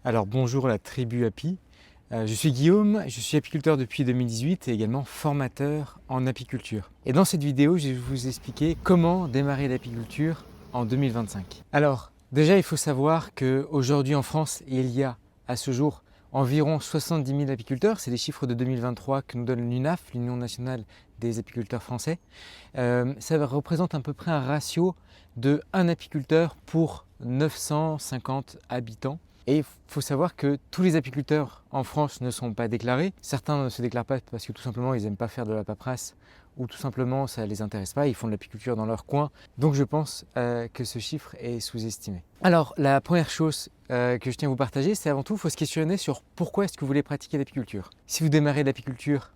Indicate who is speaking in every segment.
Speaker 1: Alors bonjour la tribu Api, je suis Guillaume, je suis apiculteur depuis 2018 et également formateur en apiculture. Et dans cette vidéo, je vais vous expliquer comment démarrer l'apiculture en 2025. Alors déjà, il faut savoir qu'aujourd'hui en France, il y a à ce jour environ 70 000 apiculteurs. C'est les chiffres de 2023 que nous donne l'UNAF, l'Union nationale des apiculteurs français. Ça représente à peu près un ratio de 1 apiculteur pour 950 habitants. Et il faut savoir que tous les apiculteurs en France ne sont pas déclarés. Certains ne se déclarent pas parce que tout simplement ils n'aiment pas faire de la paperasse ou tout simplement ça ne les intéresse pas, ils font de l'apiculture dans leur coin. Donc je pense que ce chiffre est sous-estimé. Alors la première chose que je tiens à vous partager, c'est avant tout, il faut se questionner sur pourquoi est-ce que vous voulez pratiquer l'apiculture. Si vous démarrez l'apiculture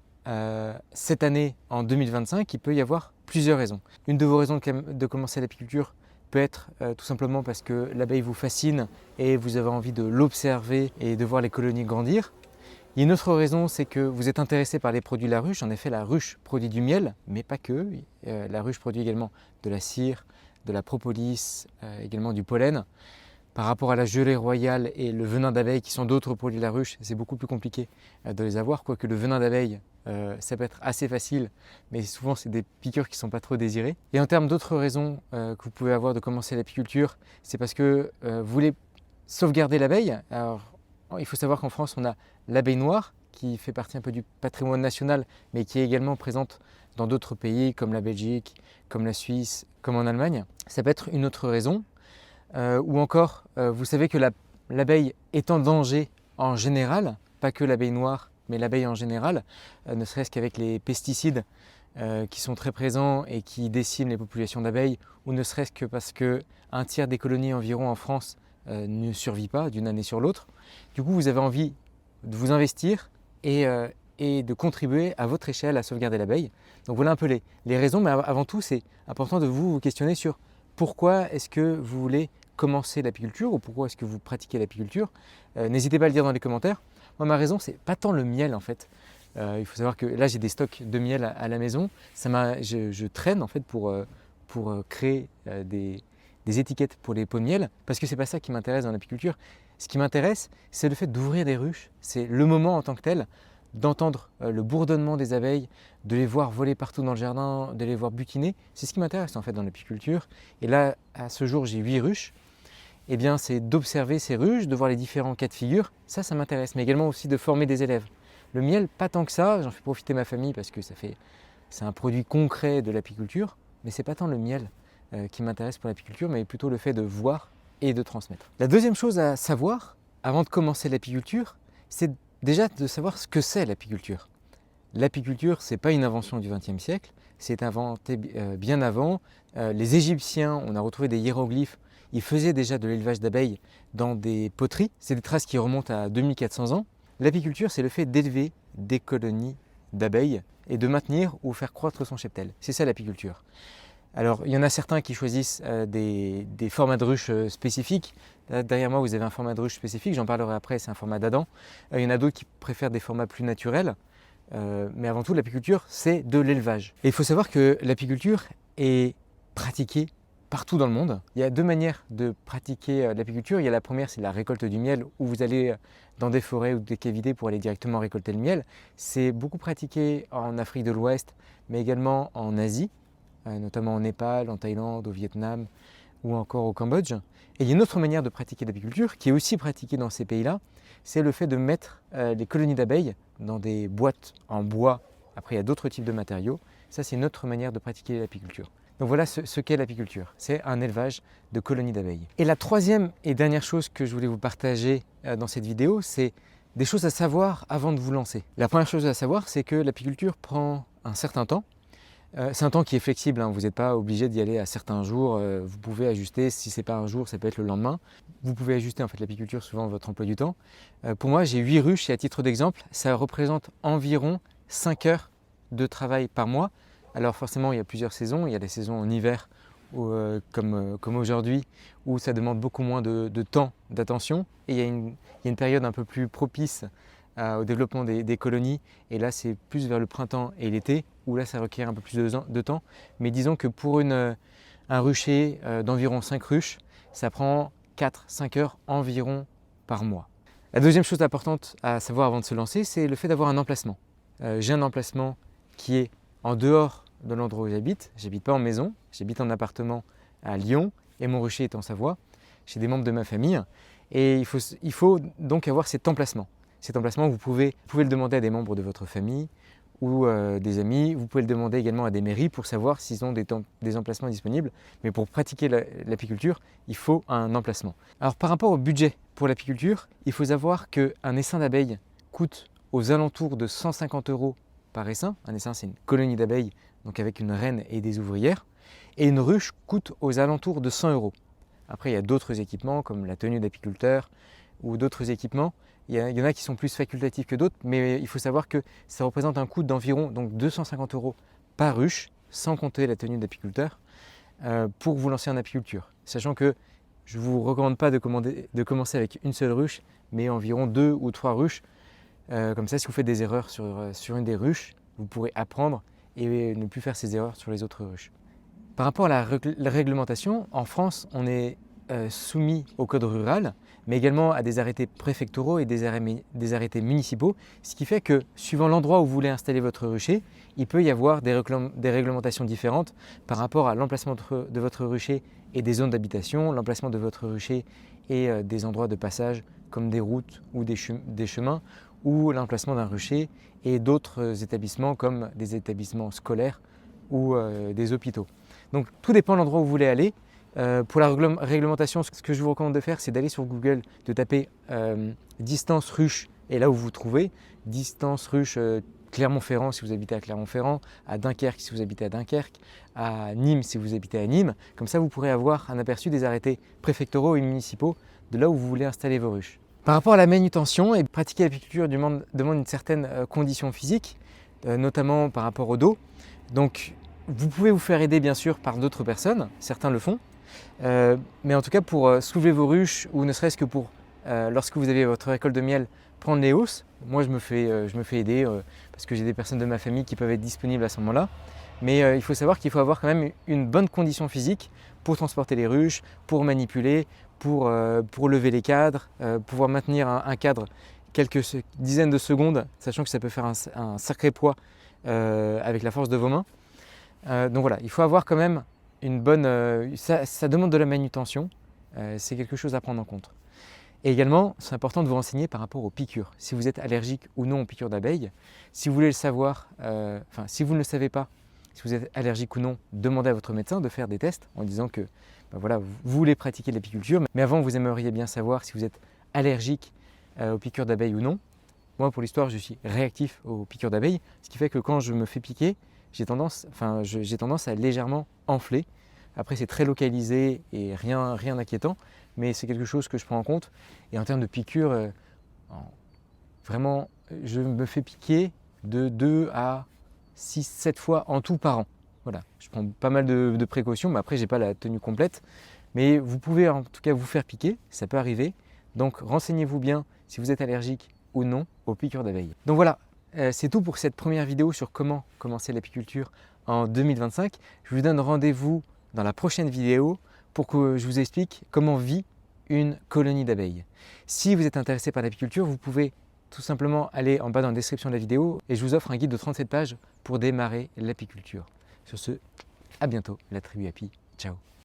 Speaker 1: cette année en 2025, il peut y avoir plusieurs raisons. Une de vos raisons de commencer l'apiculture peut être tout simplement parce que l'abeille vous fascine et vous avez envie de l'observer et de voir les colonies grandir. Il y a une autre raison, c'est que vous êtes intéressé par les produits de la ruche. En effet, la ruche produit du miel, mais pas que. La ruche produit également de la cire, de la propolis, également du pollen. Par rapport à la gelée royale et le venin d'abeille, qui sont d'autres produits de la ruche, c'est beaucoup plus compliqué de les avoir, quoique le venin d'abeille, ça peut être assez facile, mais souvent c'est des piqûres qui ne sont pas trop désirées. Et en termes d'autres raisons que vous pouvez avoir de commencer l'apiculture, c'est parce que vous voulez sauvegarder l'abeille. Alors, il faut savoir qu'en France, on a l'abeille noire, qui fait partie un peu du patrimoine national, mais qui est également présente dans d'autres pays, comme la Belgique, comme la Suisse, comme en Allemagne. Ça peut être une autre raison. Ou encore, vous savez que l'abeille est en danger en général, pas que l'abeille noire, mais l'abeille en général, ne serait-ce qu'avec les pesticides qui sont très présents et qui déciment les populations d'abeilles, ou ne serait-ce que parce qu'un tiers des colonies environ en France ne survit pas d'une année sur l'autre. Du coup, vous avez envie de vous investir et de contribuer à votre échelle à sauvegarder l'abeille. Donc voilà un peu les raisons, mais avant tout, c'est important de vous questionner sur pourquoi est-ce que vous voulez commencer l'apiculture ou pourquoi est-ce que vous pratiquez l'apiculture. N'hésitez pas à le dire dans les commentaires. Moi, ma raison, c'est pas tant le miel en fait. Il faut savoir que là, j'ai des stocks de miel à la maison. Je traîne en fait pour créer des étiquettes pour les pots de miel parce que c'est pas ça qui m'intéresse dans l'apiculture. Ce qui m'intéresse, c'est le fait d'ouvrir des ruches. C'est le moment en tant que tel d'entendre le bourdonnement des abeilles, de les voir voler partout dans le jardin, de les voir butiner. C'est ce qui m'intéresse en fait dans l'apiculture. Et là, à ce jour, j'ai 8 ruches. Eh bien, c'est d'observer ces ruches, de voir les différents cas de figure. Ça m'intéresse. Mais également aussi de former des élèves. Le miel, pas tant que ça. J'en fais profiter ma famille parce que c'est un produit concret de l'apiculture. Mais c'est pas tant le miel qui m'intéresse pour l'apiculture, mais plutôt le fait de voir et de transmettre. La deuxième chose à savoir, avant de commencer l'apiculture, c'est déjà de savoir ce que c'est l'apiculture. L'apiculture, ce n'est pas une invention du XXe siècle, c'est inventé bien avant. Les Égyptiens, on a retrouvé des hiéroglyphes, ils faisaient déjà de l'élevage d'abeilles dans des poteries. C'est des traces qui remontent à 2400 ans. L'apiculture, c'est le fait d'élever des colonies d'abeilles et de maintenir ou faire croître son cheptel. C'est ça l'apiculture. Alors, il y en a certains qui choisissent des formats de ruches spécifiques. Là, derrière moi, vous avez un format de ruche spécifique, j'en parlerai après, c'est un format d'Adam. Il y en a d'autres qui préfèrent des formats plus naturels. Mais avant tout, l'apiculture, c'est de l'élevage. Et il faut savoir que l'apiculture est pratiquée partout dans le monde. Il y a deux manières de pratiquer l'apiculture. Il y a la première, c'est la récolte du miel, où vous allez dans des forêts ou des cavités pour aller directement récolter le miel. C'est beaucoup pratiqué en Afrique de l'Ouest, mais également en Asie, notamment au Népal, en Thaïlande, au Vietnam ou encore au Cambodge. Et il y a une autre manière de pratiquer l'apiculture qui est aussi pratiquée dans ces pays-là, c'est le fait de mettre les colonies d'abeilles dans des boîtes en bois. Après, il y a d'autres types de matériaux. Ça, c'est une autre manière de pratiquer l'apiculture. Donc voilà ce qu'est l'apiculture. C'est un élevage de colonies d'abeilles. Et la troisième et dernière chose que je voulais vous partager dans cette vidéo, c'est des choses à savoir avant de vous lancer. La première chose à savoir, c'est que l'apiculture prend un certain temps. C'est un temps qui est flexible, hein. Vous n'êtes pas obligé d'y aller à certains jours, vous pouvez ajuster, si ce n'est pas un jour, ça peut être le lendemain. Vous pouvez ajuster en fait l'apiculture suivant votre emploi du temps. Pour moi, j'ai 8 ruches et à titre d'exemple, ça représente environ 5 heures de travail par mois. Alors forcément, il y a plusieurs saisons, il y a des saisons en hiver comme aujourd'hui où ça demande beaucoup moins de temps, d'attention. Et il y a une période un peu plus propice au développement des colonies. Et là, c'est plus vers le printemps et l'été, où là, ça requiert un peu plus de temps. Mais disons que pour un rucher d'environ 5 ruches, ça prend 4-5 heures environ par mois. La deuxième chose importante à savoir avant de se lancer, c'est le fait d'avoir un emplacement. J'ai un emplacement qui est en dehors de l'endroit où j'habite. J'habite pas en maison, j'habite en appartement à Lyon et mon rucher est en Savoie, chez des membres de ma famille. Et il faut donc avoir cet emplacement. Cet emplacement, vous pouvez le demander à des membres de votre famille ou des amis. Vous pouvez le demander également à des mairies pour savoir s'ils ont des emplacements disponibles. Mais pour pratiquer l'apiculture, il faut un emplacement. Alors par rapport au budget pour l'apiculture, il faut savoir qu'un essaim d'abeilles coûte aux alentours de 150 € par essaim. Un essaim, c'est une colonie d'abeilles, donc avec une reine et des ouvrières. Et une ruche coûte aux alentours de 100 €. Après, il y a d'autres équipements comme la tenue d'apiculteur ou d'autres équipements. Il y en a qui sont plus facultatifs que d'autres, mais il faut savoir que ça représente un coût d'environ 250 € par ruche, sans compter la tenue d'apiculteur, pour vous lancer en apiculture. Sachant que je ne vous recommande pas de commencer avec une seule ruche, mais environ 2 ou 3 ruches. Comme ça, si vous faites des erreurs sur une des ruches, vous pourrez apprendre et ne plus faire ces erreurs sur les autres ruches. Par rapport à la réglementation, en France, on est soumis au code rural, mais également à des arrêtés préfectoraux et des arrêtés municipaux, ce qui fait que suivant l'endroit où vous voulez installer votre rucher, il peut y avoir des réglementations différentes par rapport à l'emplacement de votre rucher et des zones d'habitation, l'emplacement de votre rucher et des endroits de passage comme des routes ou des chemins, ou l'emplacement d'un rucher et d'autres établissements comme des établissements scolaires ou des hôpitaux. Donc tout dépend de l'endroit où vous voulez aller. Pour la réglementation, ce que je vous recommande de faire, c'est d'aller sur Google, de taper distance ruche, et là où vous trouvez, distance ruche Clermont-Ferrand si vous habitez à Clermont-Ferrand, à Dunkerque si vous habitez à Dunkerque, à Nîmes si vous habitez à Nîmes. Comme ça, vous pourrez avoir un aperçu des arrêtés préfectoraux et municipaux de là où vous voulez installer vos ruches. Par rapport à la manutention, et pratiquer l'apiculture demande une certaine condition physique, notamment par rapport au dos. Donc, vous pouvez vous faire aider bien sûr par d'autres personnes, certains le font, mais en tout cas pour soulever vos ruches ou ne serait-ce que pour, lorsque vous avez votre récolte de miel, prendre les hausses. Moi je me fais aider parce que j'ai des personnes de ma famille qui peuvent être disponibles à ce moment-là. Mais il faut savoir qu'il faut avoir quand même une bonne condition physique pour transporter les ruches, pour manipuler, pour lever les cadres, pouvoir maintenir un cadre quelques dizaines de secondes, sachant que ça peut faire un sacré poids avec la force de vos mains. Donc voilà, il faut avoir quand même une bonne... ça demande de la manutention, c'est quelque chose à prendre en compte. Et également, c'est important de vous renseigner par rapport aux piqûres. Si vous êtes allergique ou non aux piqûres d'abeilles, si vous voulez le savoir, si vous ne le savez pas, si vous êtes allergique ou non, demandez à votre médecin de faire des tests en disant que voilà, vous voulez pratiquer l'apiculture, mais avant vous aimeriez bien savoir si vous êtes allergique aux piqûres d'abeilles ou non. Moi, pour l'histoire, je suis réactif aux piqûres d'abeilles, ce qui fait que quand je me fais piquer, j'ai tendance à légèrement enfler. Après, c'est très localisé et rien d'inquiétant, mais c'est quelque chose que je prends en compte. Et en termes de piqûres, vraiment, je me fais piquer de 2 à 6, 7 fois en tout par an. Voilà, je prends pas mal de précautions, mais après, je n'ai pas la tenue complète. Mais vous pouvez en tout cas vous faire piquer, ça peut arriver. Donc, renseignez-vous bien si vous êtes allergique ou non aux piqûres d'abeilles. Donc voilà, c'est tout pour cette première vidéo sur comment commencer l'apiculture en 2025. Je vous donne rendez-vous dans la prochaine vidéo pour que je vous explique comment vit une colonie d'abeilles. Si vous êtes intéressé par l'apiculture, vous pouvez tout simplement aller en bas dans la description de la vidéo et je vous offre un guide de 37 pages pour démarrer l'apiculture. Sur ce, à bientôt, la tribu Api. Ciao.